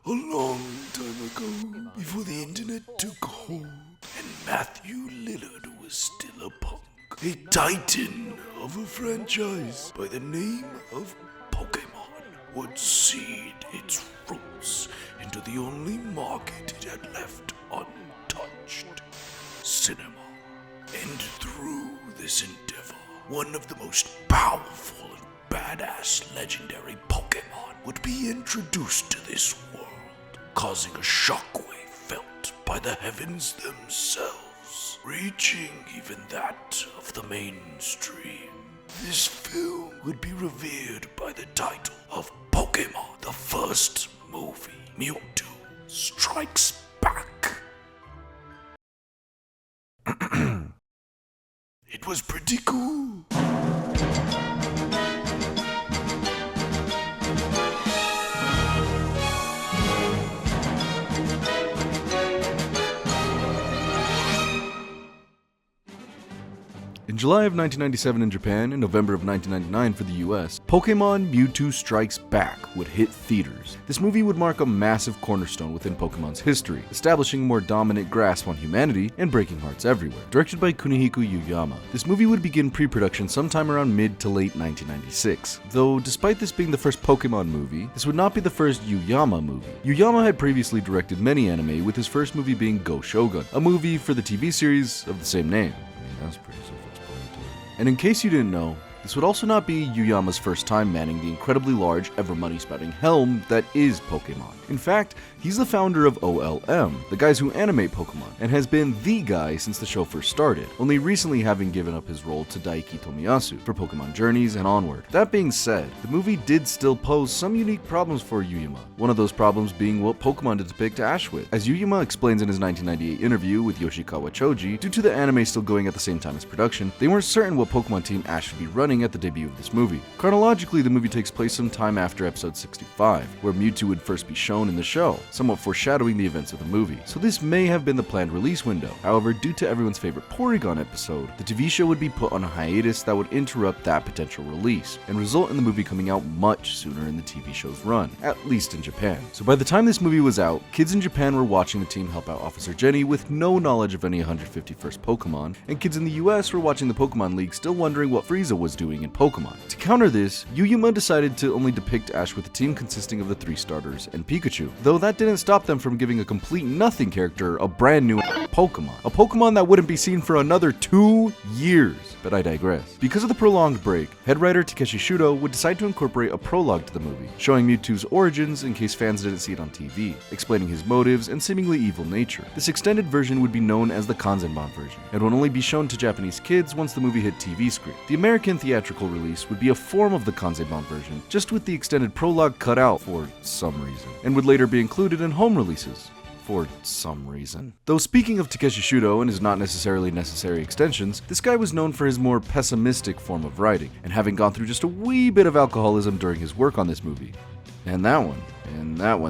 A long time ago, before the internet took hold and Matthew Lillard was still a punk, a titan of a franchise by the name of Pokémon would seed its roots into the only market it had left untouched, cinema. And through this endeavor, one of the most powerful and badass legendary Pokémon would be introduced to this world, causing a shockwave felt by the heavens themselves, reaching even that of the mainstream. This film would be revered by the title of Pokémon, the first movie, Mewtwo Strikes Back. It was pretty cool. In July of 1997 in Japan and November of 1999 for the US, Pokémon Mewtwo Strikes Back would hit theaters. This movie would mark a massive cornerstone within Pokémon's history, establishing a more dominant grasp on humanity and breaking hearts everywhere. Directed by Kunihiko Yuyama, this movie would begin pre-production sometime around mid to late 1996. Though, despite this being the first Pokémon movie, this would not be the first Yuyama movie. Yuyama had previously directed many anime, with his first movie being Go Shogun, a movie for the TV series of the same name. That's pretty self-explanatory. And in case you didn't know, this would also not be Yuyama's first time manning the incredibly large, ever money-spouting helm that is Pokémon. In fact, he's the founder of OLM, the guys who animate Pokémon, and has been the guy since the show first started, only recently having given up his role to Daiki Tomiyasu for Pokémon Journeys and onward. That being said, the movie did still pose some unique problems for Yuyama, one of those problems being what Pokémon to depict Ash with. As Yuyama explains in his 1998 interview with Yoshikawa Choji, due to the anime still going at the same time as production, they weren't certain what Pokémon team Ash would be running at the debut of this movie. Chronologically, the movie takes place some time after episode 65, where Mewtwo would first be shown in the show, somewhat foreshadowing the events of the movie. So this may have been the planned release window. However, due to everyone's favorite Porygon episode, the TV show would be put on a hiatus that would interrupt that potential release, and result in the movie coming out much sooner in the TV show's run, at least in Japan. So by the time this movie was out, kids in Japan were watching the team help out Officer Jenny with no knowledge of any 151st Pokemon, and kids in the US were watching the Pokemon League still wondering what Frieza was doing in Pokemon. To counter this, Yuyama decided to only depict Ash with a team consisting of the 3 starters and Pikachu, though that didn't stop them from giving a complete nothing character a brand new Pokemon. A Pokemon that wouldn't be seen for another 2 years. But I digress. Because of the prolonged break, head writer Takeshi Shudo would decide to incorporate a prologue to the movie, showing Mewtwo's origins in case fans didn't see it on TV, explaining his motives and seemingly evil nature. This extended version would be known as the Kanzenban version, and would only be shown to Japanese kids once the movie hit TV screen. The American theatrical release would be a form of the Kanzenban version, just with the extended prologue cut out for some reason, and would later be included in home releases. For some reason. Though speaking of Takeshi Shudo and his not necessarily necessary extensions, this guy was known for his more pessimistic form of writing, and having gone through just a wee bit of alcoholism during his work on this movie. And that one.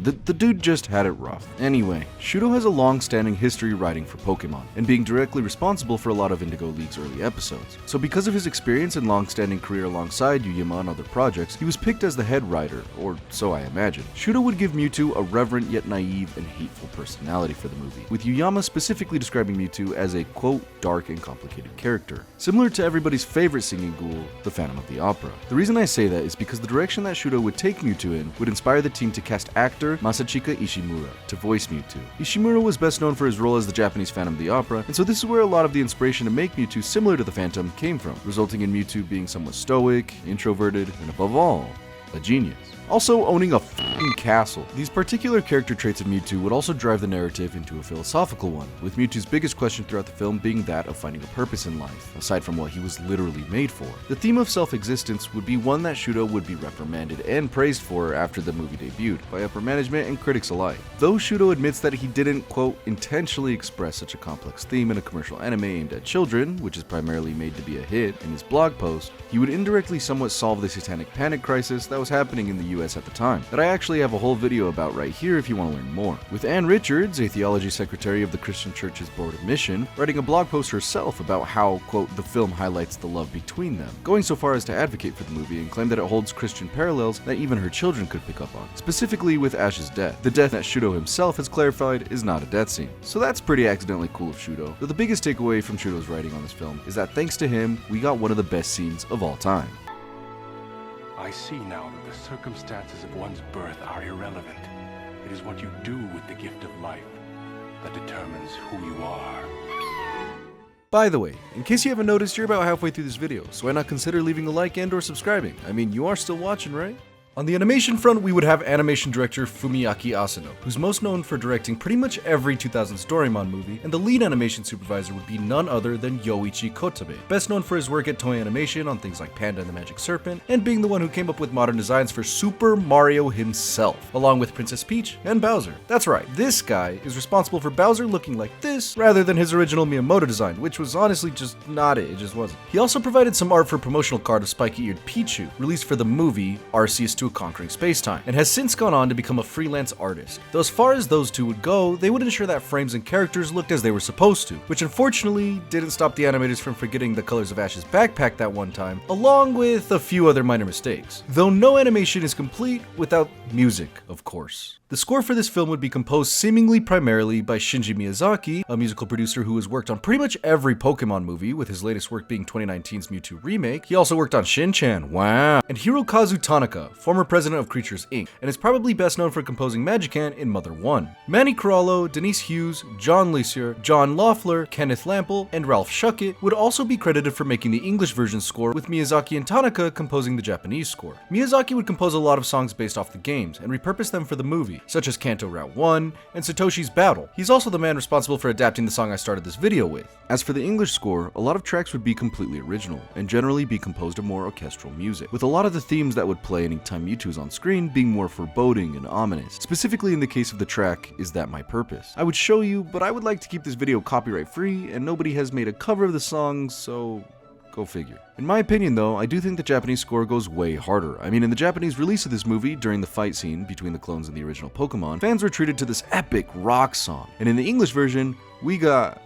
The dude just had it rough. Anyway, Shudo has a long-standing history writing for Pokémon, and being directly responsible for a lot of Indigo League's early episodes. So because of his experience and long-standing career alongside Yuyama on other projects, he was picked as the head writer, or so I imagine. Shudo would give Mewtwo a reverent yet naive and hateful personality for the movie, with Yuyama specifically describing Mewtwo as a, quote, dark and complicated character. Similar to everybody's favorite singing ghoul, the Phantom of the Opera. The reason I say that is because the direction that Shudo would take Mewtwo in would inspire the team to cast actor Masachika Ishimura to voice Mewtwo. Ishimura was best known for his role as the Japanese Phantom of the Opera, and so this is where a lot of the inspiration to make Mewtwo similar to the Phantom came from, resulting in Mewtwo being somewhat stoic, introverted, and above all, a genius. Also owning a f***ing castle. These particular character traits of Mewtwo would also drive the narrative into a philosophical one, with Mewtwo's biggest question throughout the film being that of finding a purpose in life, aside from what he was literally made for. The theme of self-existence would be one that Shudo would be reprimanded and praised for after the movie debuted, by upper management and critics alike. Though Shudo admits that he didn't, quote, intentionally express such a complex theme in a commercial anime aimed at children, which is primarily made to be a hit, in his blog post, he would indirectly somewhat solve the satanic panic crisis that was happening in the US US at the time, that I actually have a whole video about right here if you want to learn more. With Ann Richards, a theology secretary of the Christian Church's Board of Mission, writing a blog post herself about how, quote, the film highlights the love between them, going so far as to advocate for the movie and claim that it holds Christian parallels that even her children could pick up on, specifically with Ash's death. The death that Shudo himself has clarified is not a death scene. So that's pretty accidentally cool of Shudo, though the biggest takeaway from Shudo's writing on this film is that thanks to him, we got one of the best scenes of all time. I see now that the circumstances of one's birth are irrelevant. It is what you do with the gift of life that determines who you are. By the way, in case you haven't noticed, you're about halfway through this video, so why not consider leaving a like and or subscribing? I mean, you are still watching, right? On the animation front, we would have animation director Fumiaki Asano, who's most known for directing pretty much every 2000s Doraemon movie, and the lead animation supervisor would be none other than Yoichi Kotabe, best known for his work at Toei Animation on things like Panda and the Magic Serpent, and being the one who came up with modern designs for Super Mario himself, along with Princess Peach and Bowser. That's right, this guy is responsible for Bowser looking like this, rather than his original Miyamoto design, which was honestly just not it just wasn't. He also provided some art for a promotional card of spiky-eared Pichu, released for the movie Arceus to a Conquering Space-Time, and has since gone on to become a freelance artist. Though as far as those two would go, they would ensure that frames and characters looked as they were supposed to, which unfortunately didn't stop the animators from forgetting the colors of Ash's backpack that one time, along with a few other minor mistakes. Though no animation is complete without music, of course. The score for this film would be composed seemingly primarily by Shinji Miyazaki, a musical producer who has worked on pretty much every Pokémon movie, with his latest work being 2019's Mewtwo remake. He also worked on Shin-Chan, wow, and Hirokazu Tanaka, former president of Creatures Inc., and is probably best known for composing Magican in Mother 1. Manny Corallo, Denise Hughes, John Lisier, John Loeffler, Kenneth Lampel, and Ralph Schuckett would also be credited for making the English version score, with Miyazaki and Tanaka composing the Japanese score. Miyazaki would compose a lot of songs based off the games, and repurpose them for the movie, such as Kanto Route 1 and Satoshi's Battle. He's also the man responsible for adapting the song I started this video with. As for the English score, a lot of tracks would be completely original, and generally be composed of more orchestral music, with a lot of the themes that would play anytime Mewtwo is on screen being more foreboding and ominous. Specifically in the case of the track Is That My Purpose. I would show you, but I would like to keep this video copyright free, and nobody has made a cover of the song, so go figure. In my opinion though, I do think the Japanese score goes way harder. I mean, in the Japanese release of this movie, during the fight scene between the clones and the original Pokemon, fans were treated to this epic rock song. And in the English version, we got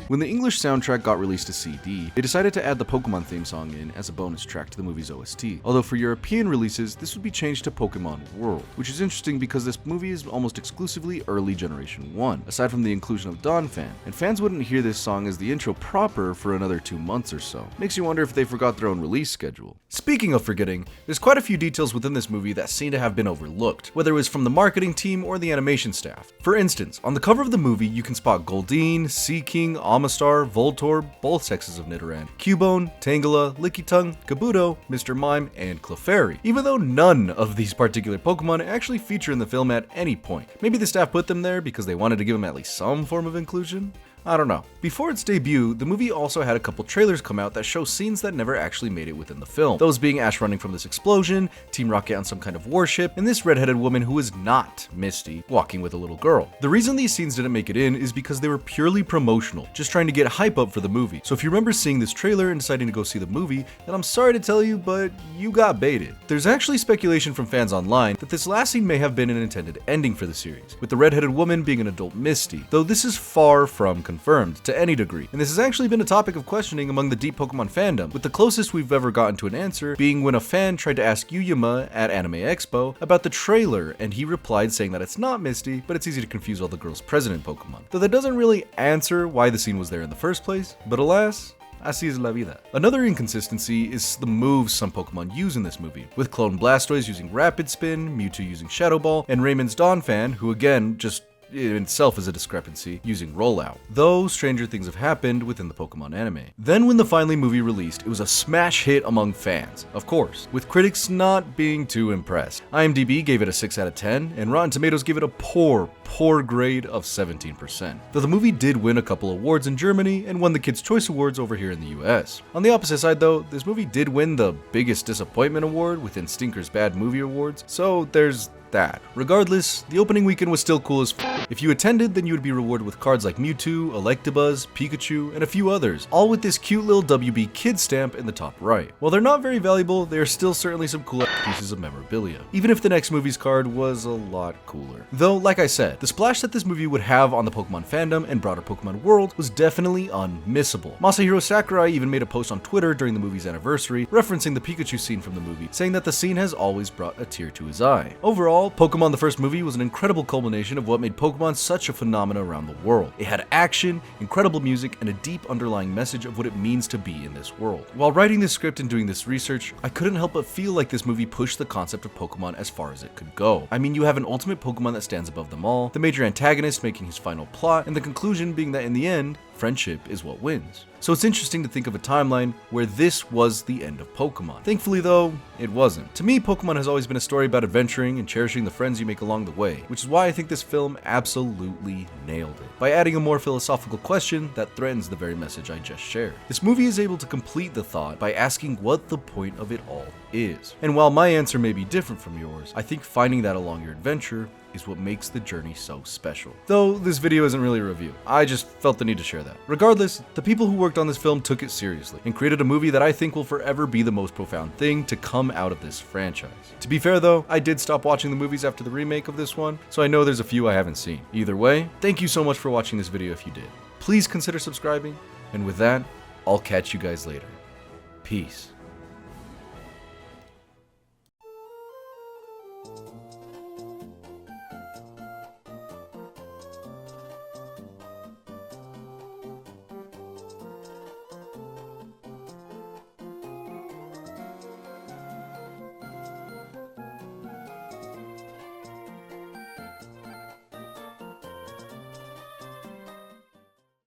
When the English soundtrack got released to CD, they decided to add the Pokemon theme song in as a bonus track to the movie's OST. Although for European releases, this would be changed to Pokemon World, which is interesting because this movie is almost exclusively early Generation 1, aside from the inclusion of Donphan, and fans wouldn't hear this song as the intro proper for another 2 months or so. Makes you wonder if they forgot their own release schedule. Speaking of forgetting, there's quite a few details within this movie that seem to have been overlooked, whether it was from the marketing team or the animation staff. For instance, on the cover of the movie, you can spot Goldeen, Seaking, Amistar, Voltorb, both sexes of Nidoran, Cubone, Tangela, Lickitung, Kabuto, Mr. Mime, and Clefairy, even though none of these particular Pokemon actually feature in the film at any point. Maybe the staff put them there because they wanted to give them at least some form of inclusion? I don't know. Before its debut, the movie also had a couple trailers come out that show scenes that never actually made it within the film. Those being Ash running from this explosion, Team Rocket on some kind of warship, and this redheaded woman who is not Misty, walking with a little girl. The reason these scenes didn't make it in is because they were purely promotional, just trying to get hype up for the movie. So if you remember seeing this trailer and deciding to go see the movie, then I'm sorry to tell you, but you got baited. There's actually speculation from fans online that this last scene may have been an intended ending for the series, with the redheaded woman being an adult Misty, though this is far from confirmed to any degree, and this has actually been a topic of questioning among the deep Pokemon fandom, with the closest we've ever gotten to an answer being when a fan tried to ask Yuyama at Anime Expo about the trailer, and he replied saying that it's not Misty, but it's easy to confuse all the girls present in Pokemon. Though that doesn't really answer why the scene was there in the first place, but alas, así es la vida. Another inconsistency is the moves some Pokemon use in this movie, with Clone Blastoise using Rapid Spin, Mewtwo using Shadow Ball, and Raymond's Donphan, who again just in itself is a discrepancy, using Rollout, though stranger things have happened within the Pokemon anime. Then when the finally movie released, it was a smash hit among fans, of course, with critics not being too impressed. IMDb gave it a 6 out of 10, and Rotten Tomatoes gave it a poor grade of 17%. Though the movie did win a couple awards in Germany and won the Kids' Choice Awards over here in the US. On the opposite side though, this movie did win the Biggest Disappointment Award within Stinker's Bad Movie Awards, so there's that. Regardless, the opening weekend was still cool as f. If you attended, then you would be rewarded with cards like Mewtwo, Electabuzz, Pikachu, and a few others, all with this cute little WB Kid stamp in the top right. While they're not very valuable, they are still certainly some cool pieces of memorabilia, even if the next movie's card was a lot cooler. Though, like I said, the splash that this movie would have on the Pokemon fandom and broader Pokemon world was definitely unmissable. Masahiro Sakurai even made a post on Twitter during the movie's anniversary, referencing the Pikachu scene from the movie, saying that the scene has always brought a tear to his eye. Overall, Pokemon the first movie was an incredible culmination of what made Pokemon such a phenomenon around the world. It had action, incredible music, and a deep underlying message of what it means to be in this world. While writing this script and doing this research, I couldn't help but feel like this movie pushed the concept of Pokemon as far as it could go. I mean, you have an ultimate Pokemon that stands above them all, the major antagonist making his final plot, and the conclusion being that in the end, friendship is what wins. So it's interesting to think of a timeline where this was the end of Pokemon. Thankfully though, it wasn't. To me, Pokemon has always been a story about adventuring and cherishing the friends you make along the way, which is why I think this film absolutely nailed it, by adding a more philosophical question that threatens the very message I just shared. This movie is able to complete the thought by asking what the point of it all is. And while my answer may be different from yours, I think finding that along your adventure is what makes the journey so special. Though this video isn't really a review, I just felt the need to share that. Regardless, the people who worked on this film took it seriously and created a movie that I think will forever be the most profound thing to come out of this franchise. To be fair though, I did stop watching the movies after the remake of this one, so I know there's a few I haven't seen. Either way, thank you so much for watching this video if you did. Please consider subscribing, and with that, I'll catch you guys later. Peace.